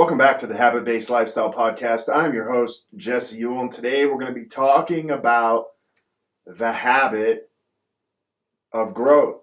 Welcome back to the Habit-Based Lifestyle Podcast. I'm your host, Jesse Ewell, and today we're going to be talking about the habit of growth.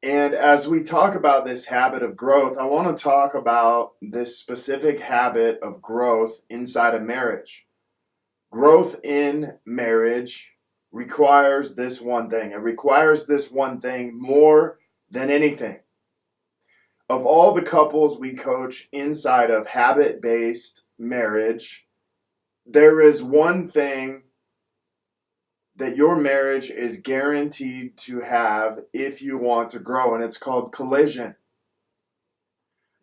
And as we talk about this habit of growth, I want to talk about this specific habit of growth inside of marriage. Growth in marriage requires this one thing. It requires this one thing more than anything. Of all the couples we coach inside of habit-based marriage, there is one thing that your marriage is guaranteed to have if you want to grow, and it's called collision.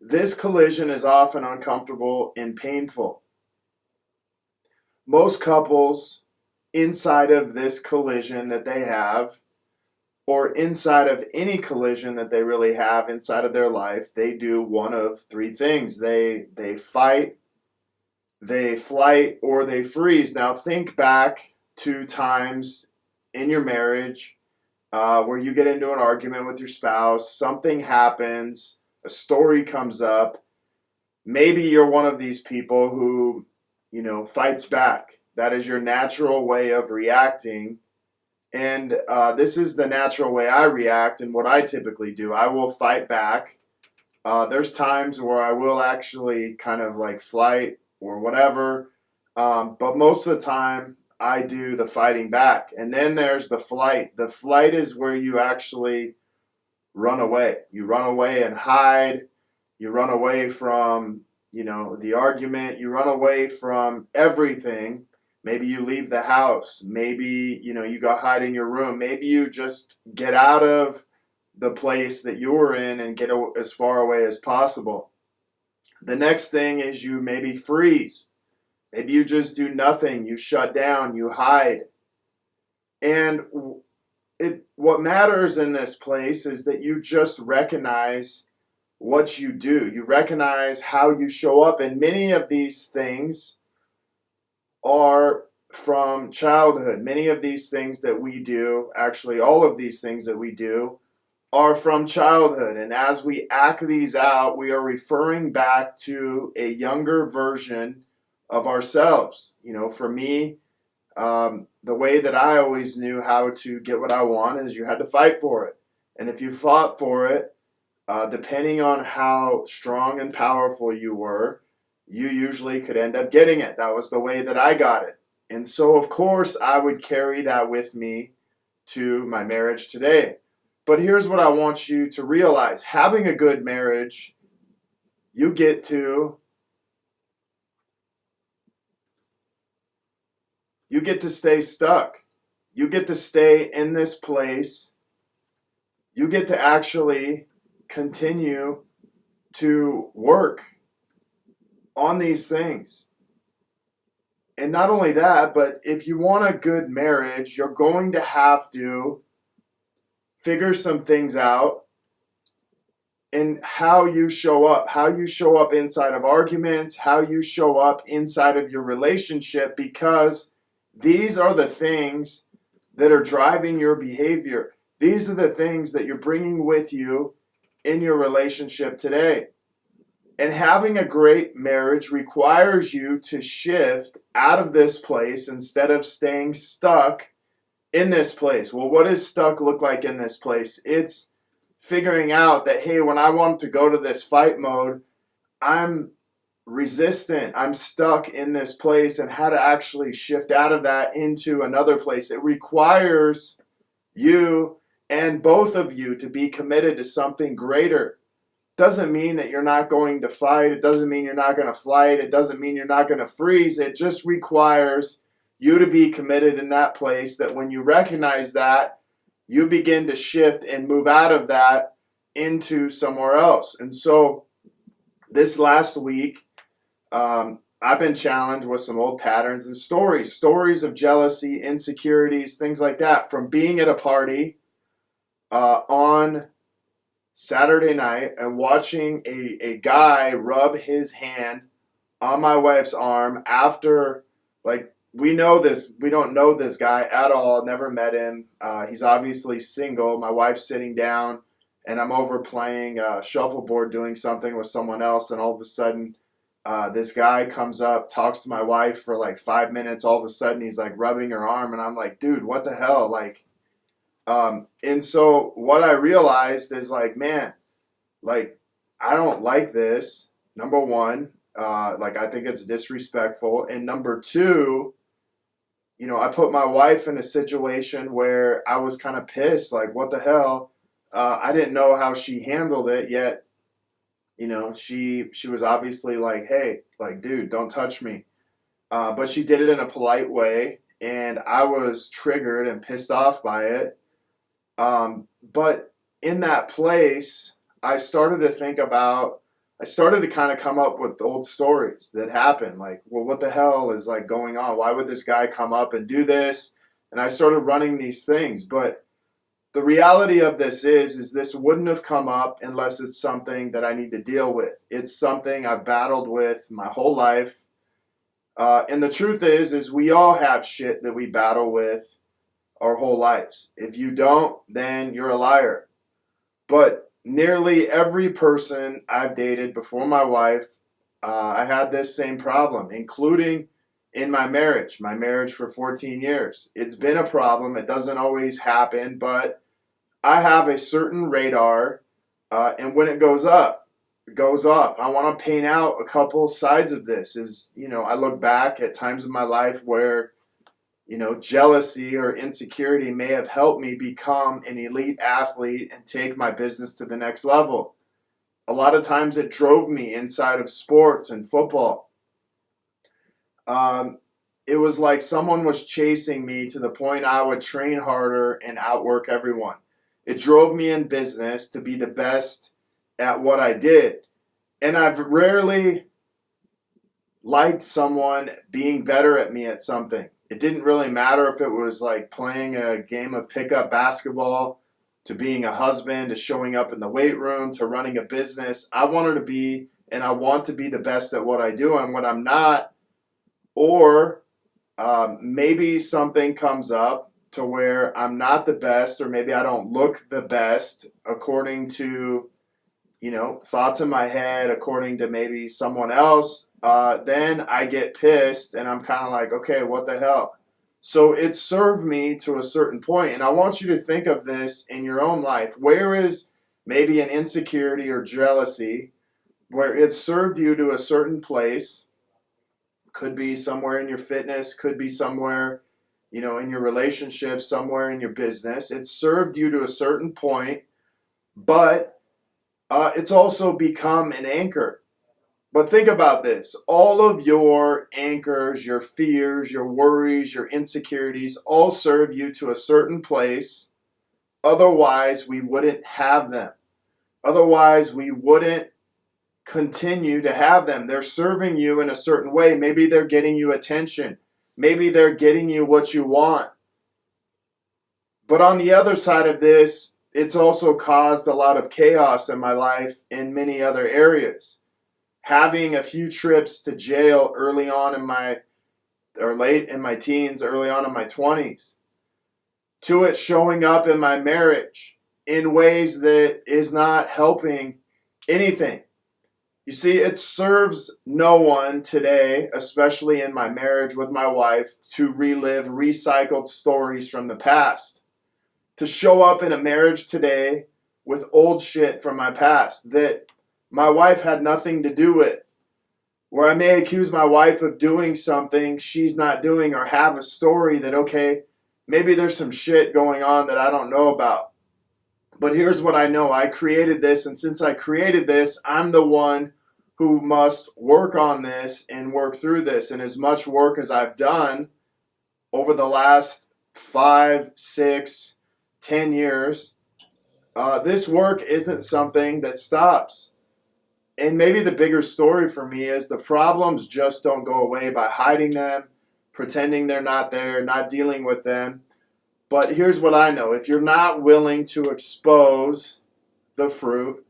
This collision is often uncomfortable and painful. Most couples, inside of this collision that they have, or inside of any collision that they really have inside of their life, they do one of three things. They fight, they flight, or they freeze. Now think back to times in your marriage where you get into an argument with your spouse, something happens, a story comes up. Maybe you're one of these people who, fights back. That is your natural way of reacting. And this is the natural way I react and what I typically do. I will fight back. There's times where I will actually kind of like flight or whatever. But most of the time, I do the fighting back. And then there's the flight. The flight is where you actually run away. You run away and hide. You run away from, the argument. You run away from everything. Maybe you leave the house. Maybe, you go hide in your room. Maybe you just get out of the place that you were in and get as far away as possible. The next thing is you maybe freeze. Maybe you just do nothing. You shut down. You hide. And what matters in this place is that you just recognize what you do. You recognize how you show up. And many of these things are from childhood. Many of these things that we do, actually all of these things that we do, are from childhood. And as we act these out, we are referring back to a younger version of ourselves. For me, the way that I always knew how to get what I want is you had to fight for it. And if you fought for it, depending on how strong and powerful you were, you usually could end up getting it. That was the way that I got it. And so, of course, I would carry that with me to my marriage today. But here's what I want you to realize. Having a good marriage, you get to stay stuck. You get to stay in this place. You get to actually continue to work on these things. And not only that, but if you want a good marriage, you're going to have to figure some things out in how you show up inside of arguments, how you show up inside of your relationship, because these are the things that are driving your behavior. These are the things that you're bringing with you in your relationship today. And having a great marriage requires you to shift out of this place instead of staying stuck in this place. Well, what does stuck look like in this place? It's figuring out that, hey, when I want to go to this fight mode, I'm resistant. I'm stuck in this place, and how to actually shift out of that into another place. It requires you and both of you to be committed to something greater. Doesn't mean that you're not going to fight. It doesn't mean you're not going to flight. It doesn't mean you're not going to freeze. It just requires you to be committed in that place, that when you recognize that, you begin to shift and move out of that into somewhere else. And so this last week, I've been challenged with some old patterns and stories of jealousy, insecurities, things like that, from being at a party on Saturday night and watching a guy rub his hand on my wife's arm after, we don't know this guy at all, never met him. He's obviously single. My wife's sitting down and I'm over playing shuffleboard, doing something with someone else, and all of a sudden This guy comes up, talks to my wife for like 5 minutes. All of a sudden, he's like rubbing her arm, and I'm like, dude, what the hell? Like, and so what I realized is like, man, like, I don't like this. Number one, like, I think it's disrespectful. And number two, I put my wife in a situation where I was kind of pissed. Like, what the hell? I didn't know how she handled it yet. She was obviously like, hey, like, dude, don't touch me. But she did it in a polite way, and I was triggered and pissed off by it. But in that place, I started to kind of come up with old stories that happened. Like, well, what the hell is like going on? Why would this guy come up and do this? And I started running these things. But the reality of this is this wouldn't have come up unless it's something that I need to deal with. It's something I've battled with my whole life. And the truth is we all have shit that we battle with our whole lives. If you don't, then you're a liar. But nearly every person I've dated before my wife, I had this same problem, including in my marriage for 14 years. It's been a problem. It doesn't always happen, but I have a certain radar, and when it goes up, it goes off. I want to paint out a couple sides of this. I look back at times in my life where jealousy or insecurity may have helped me become an elite athlete and take my business to the next level. A lot of times it drove me inside of sports and football. It was like someone was chasing me to the point I would train harder and outwork everyone. It drove me in business to be the best at what I did. And I've rarely liked someone being better at me at something. It didn't really matter if it was like playing a game of pickup basketball, to being a husband, to showing up in the weight room, to running a business. I wanted to be, and I want to be the best at what I do and what I'm not. Or maybe something comes up to where I'm not the best, or maybe I don't look the best according to, thoughts in my head, according to maybe someone else. Then I get pissed and I'm kind of like, okay, what the hell? So it served me to a certain point. And I want you to think of this in your own life. Where is maybe an insecurity or jealousy where it served you to a certain place? Could be somewhere in your fitness, could be somewhere, in your relationship, somewhere in your business. It served you to a certain point, but it's also become an anchor. But think about this. All of your anchors, your fears, your worries, your insecurities all serve you to a certain place. Otherwise, we wouldn't have them. Otherwise, we wouldn't continue to have them. They're serving you in a certain way. Maybe they're getting you attention. Maybe they're getting you what you want. But on the other side of this, it's also caused a lot of chaos in my life in many other areas. Having a few trips to jail early on late in my teens, early on in my 20s, to it showing up in my marriage in ways that is not helping anything. You see, it serves no one today, especially in my marriage with my wife, to relive recycled stories from the past. To show up in a marriage today with old shit from my past that my wife had nothing to do with. Where I may accuse my wife of doing something she's not doing, or have a story that, okay, maybe there's some shit going on that I don't know about. But here's what I know. I created this, and since I created this, I'm the one who must work on this and work through this. And as much work as I've done over the last 5, 6, 10 years, this work isn't something that stops. And maybe the bigger story for me is the problems just don't go away by hiding them, pretending they're not there, not dealing with them. But here's what I know. If you're not willing to expose the fruit,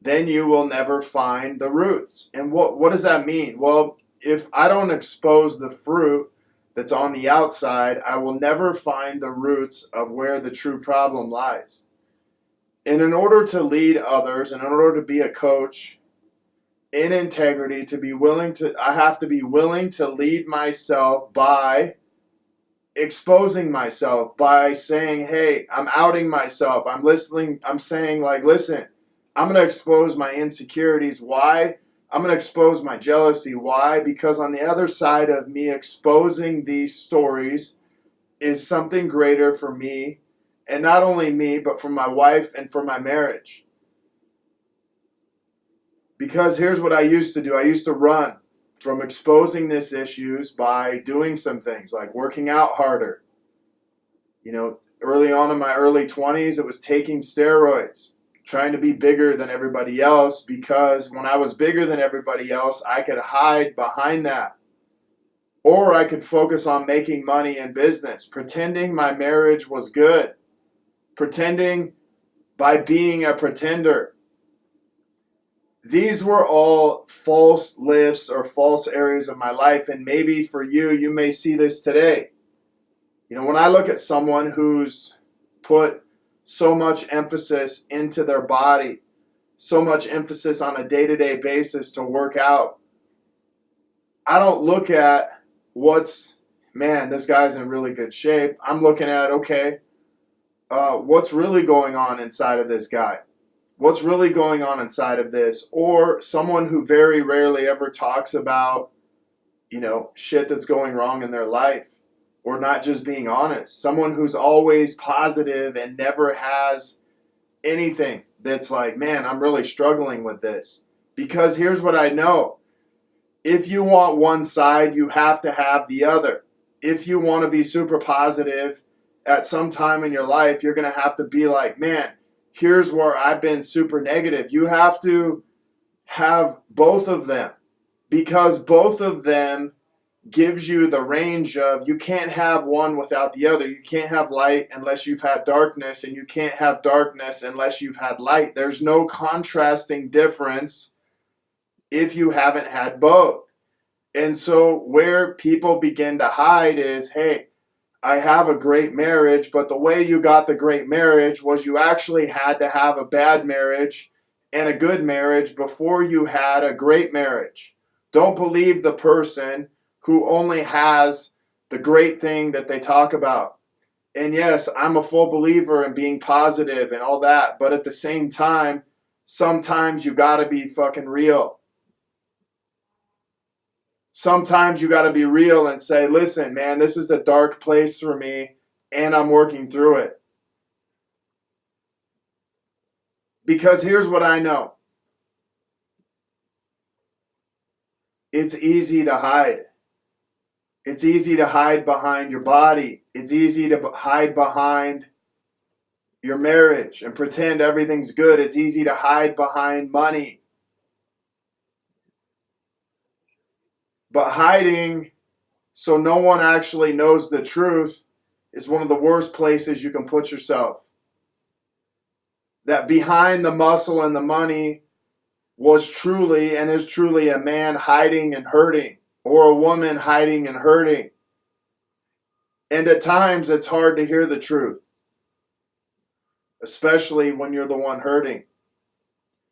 then you will never find the roots. And what does that mean? Well, if I don't expose the fruit that's on the outside, I will never find the roots of where the true problem lies. And in order to lead others, and in order to be a coach, in integrity, I have to be willing to lead myself by exposing myself, by saying, hey, I'm outing myself. I'm listening. I'm saying, like, listen, I'm going to expose my insecurities. Why? I'm going to expose my jealousy. Why? Because on the other side of me exposing these stories is something greater for me, and not only me, but for my wife and for my marriage. Because here's what I used to do. I used to run from exposing these issues by doing some things like working out harder. Early on in my early 20s, it was taking steroids, trying to be bigger than everybody else, because when I was bigger than everybody else, I could hide behind that. Or I could focus on making money in business, pretending my marriage was good, pretending by being a pretender. These were all false lifts or false areas of my life, and maybe for you, you may see this today. When I look at someone who's put so much emphasis into their body, so much emphasis on a day-to-day basis to work out, I don't look at this guy's in really good shape. I'm looking at, okay, what's really going on inside of this guy? What's really going on inside of this? Or someone who very rarely ever talks about, shit that's going wrong in their life, or not just being honest. Someone who's always positive and never has anything that's like, man, I'm really struggling with this. Because here's what I know. If you want one side, you have to have the other. If you want to be super positive at some time in your life, you're going to have to be like, man, here's where I've been super negative. You have to have both of them, because both of them gives you the range of, you can't have one without the other. You can't have light unless you've had darkness, and you can't have darkness unless you've had light. There's no contrasting difference if you haven't had both. And so where people begin to hide is, hey, I have a great marriage, but the way you got the great marriage was you actually had to have a bad marriage and a good marriage before you had a great marriage. Don't believe the person who only has the great thing that they talk about. And yes, I'm a full believer in being positive and all that, but at the same time, sometimes you gotta be fucking real. Sometimes you got to be real and say, listen, man, this is a dark place for me, and I'm working through it. Because here's what I know. It's easy to hide. It's easy to hide behind your body. It's easy to hide behind your marriage and pretend everything's good. It's easy to hide behind money. But hiding so no one actually knows the truth is one of the worst places you can put yourself. That behind the muscle and the money was truly and is truly a man hiding and hurting, or a woman hiding and hurting. And at times it's hard to hear the truth, especially when you're the one hurting.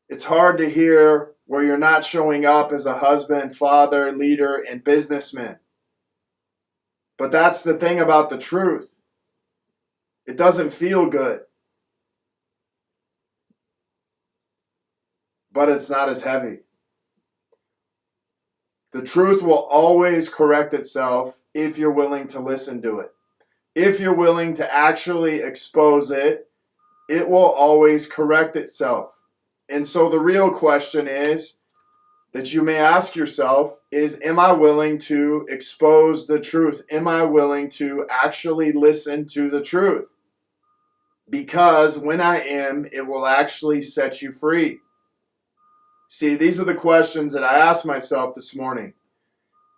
It's hard to hear where you're not showing up as a husband, father, leader, and businessman. But that's the thing about the truth. It doesn't feel good. But it's not as heavy. The truth will always correct itself if you're willing to listen to it. If you're willing to actually expose it, it will always correct itself. And so the real question is, that you may ask yourself is, am I willing to expose the truth? Am I willing to actually listen to the truth? Because when I am, it will actually set you free. See, these are the questions that I asked myself this morning.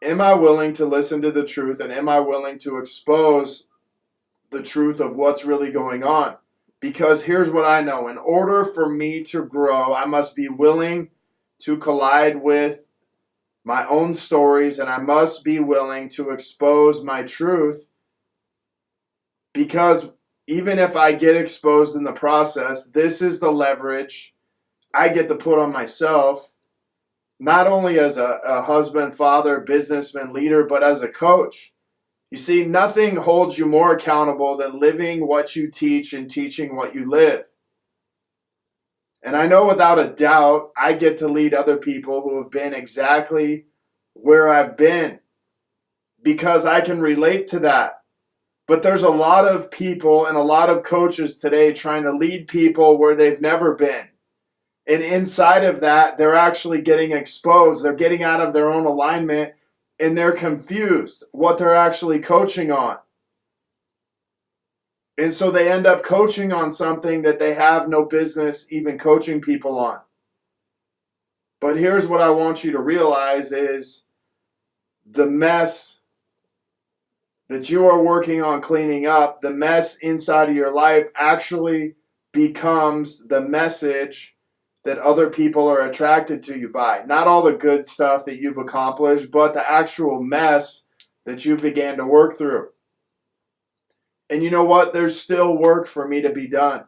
Am I willing to listen to the truth, and am I willing to expose the truth of what's really going on? Because here's what I know. In order for me to grow, I must be willing to collide with my own stories, and I must be willing to expose my truth. Because even if I get exposed in the process, this is the leverage I get to put on myself not only as a husband, father, businessman, leader, but as a coach. You see, nothing holds you more accountable than living what you teach and teaching what you live. And I know without a doubt, I get to lead other people who have been exactly where I've been because I can relate to that. But there's a lot of people and a lot of coaches today trying to lead people where they've never been. And inside of that, they're actually getting exposed. They're getting out of their own alignment and they're confused what they're actually coaching on. And so they end up coaching on something that they have no business even coaching people on. But here's what I want you to realize is the mess that you are working on cleaning up, the mess inside of your life actually becomes the message that other people are attracted to you by. Not all the good stuff that you've accomplished, but the actual mess that you began to work through. And you know what? There's still work for me to be done.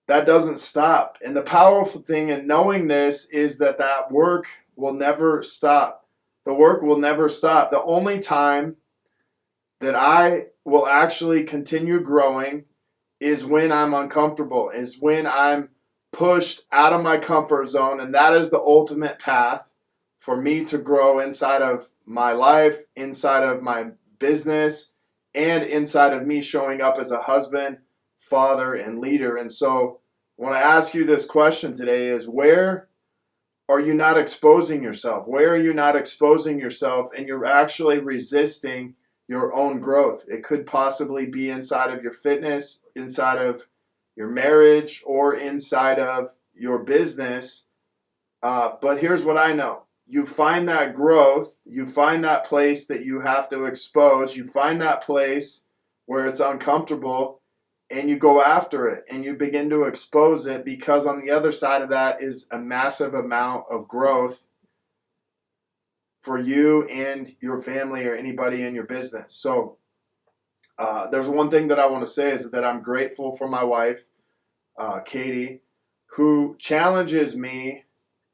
That doesn't stop. And the powerful thing in knowing this is that that work will never stop. The work will never stop. The only time that I will actually continue growing is when I'm uncomfortable, is when I'm pushed out of my comfort zone, and that is the ultimate path for me to grow inside of my life, inside of my business, and inside of me showing up as a husband, father, and leader. And so when I ask you this question today is, where are you not exposing yourself? Where are you not exposing yourself and you're actually resisting your own growth? It could possibly be inside of your fitness, inside of your marriage, or inside of your business. But here's what I know. You find that growth, you find that place that you have to expose, you find that place where it's uncomfortable, and you go after it, and you begin to expose it, because on the other side of that is a massive amount of growth for you and your family or anybody in your business. So there's one thing that I want to say is that I'm grateful for my wife, Katie, who challenges me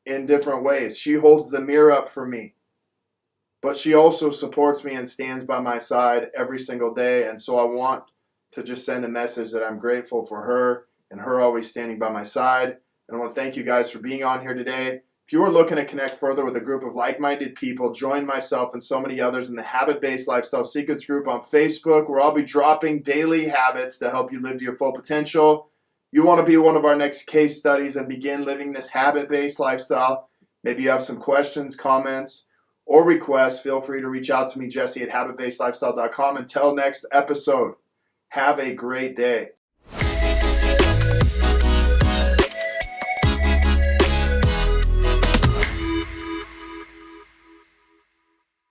in different ways. She holds the mirror up for me, but she also supports me and stands by my side every single day. And so I want to just send a message that I'm grateful for her and her always standing by my side. And I want to thank you guys for being on here today. If you are looking to connect further with a group of like-minded people, join myself and so many others in the Habit-Based Lifestyle Secrets group on Facebook, where I'll be dropping daily habits to help you live to your full potential. You want to be one of our next case studies and begin living this habit-based lifestyle. Maybe you have some questions, comments, or requests. Feel free to reach out to me, Jesse at habitbasedlifestyle.com. Until next episode, have a great day.